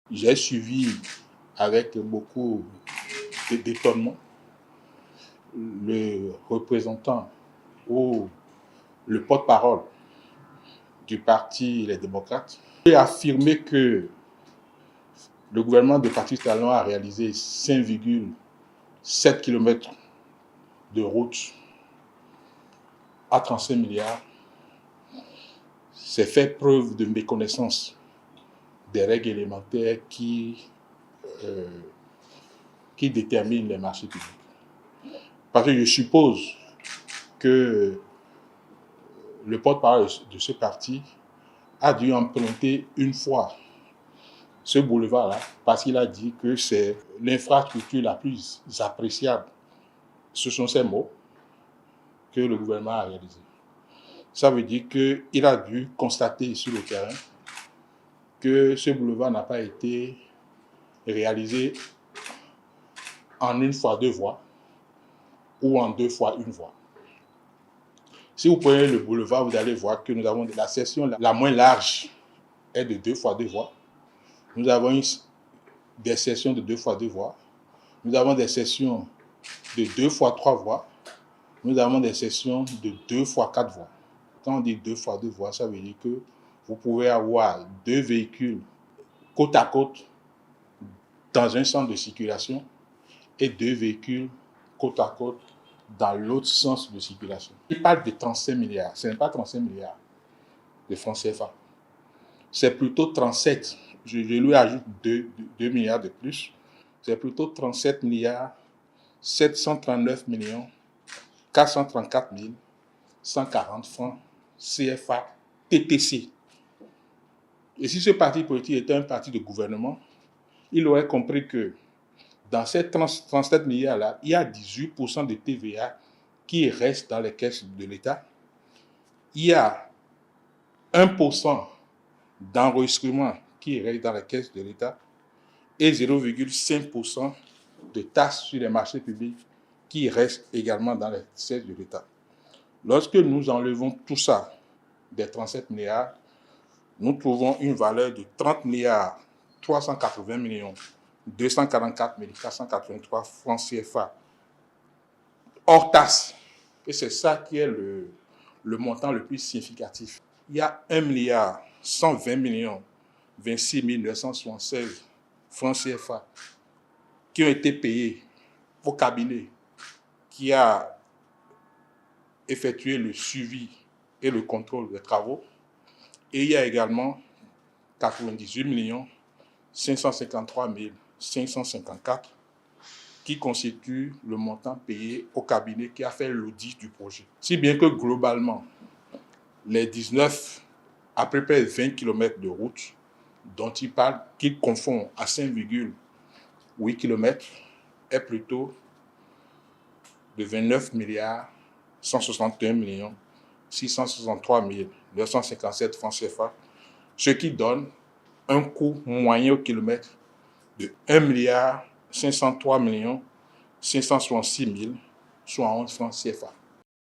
J'ai suivi avec beaucoup d'étonnement le représentant ou le porte-parole du parti Les Démocrates a affirmé que le gouvernement de Patrice Talon a réalisé 5,7 km de route à 35 milliards. C'est fait preuve de méconnaissance des règles élémentaires qui déterminent les marchés publics. Parce que je suppose que le porte-parole de ce parti a dû emprunter une fois ce boulevard-là parce qu'il a dit que c'est l'infrastructure la plus appréciable. Ce sont ces mots que le gouvernement a réalisés. Ça veut dire qu'il a dû constater sur le terrain que ce boulevard n'a pas été réalisé en une fois deux voies ou en deux fois une voie. Si vous prenez le boulevard, vous allez voir que nous avons la section la moins large est de 2 fois 2 voies. Nous avons des sections de 2 fois 2 voies. Nous avons des sections de 2 fois 3 voies. Nous avons des sections de 2 fois 4 voies. Quand on dit 2 fois 2 voies, ça veut dire que vous pouvez avoir 2 véhicules côte à côte dans un centre de circulation et 2 véhicules côte à côte dans l'autre sens de circulation. Il parle de 35 milliards. Ce n'est pas 35 milliards de francs CFA. C'est plutôt 37. Je lui ajoute 2 milliards de plus. C'est plutôt 37 milliards 739 millions 434 140 francs CFA TTC. Et si ce parti politique était un parti de gouvernement, il aurait compris que dans ces 37 milliards-là, il y a 18% de TVA qui reste dans les caisses de l'État. Il y a 1% d'enregistrement qui reste dans les caisses de l'État et 0,5% de taxes sur les marchés publics qui reste également dans les caisses de l'État. Lorsque nous enlevons tout ça des 37 milliards, nous trouvons une valeur de 30 milliards 380 millions 244 483 francs CFA hors taxe. Et c'est ça qui est le montant le plus significatif. Il y a 1 milliard 120 millions 26 976 francs CFA qui ont été payés au cabinet qui a effectué le suivi et le contrôle des travaux. Et il y a également 98 millions 553 554 qui constitue le montant payé au cabinet qui a fait l'audit du projet. Si bien que globalement, les 19 à peu près 20 km de route dont il parle, qu'il confond à 5,8 km, est plutôt de 29 milliards 161 millions 663 957 francs CFA, ce qui donne un coût moyen au kilomètre de 1 milliard 503 millions 566 071 francs CFA.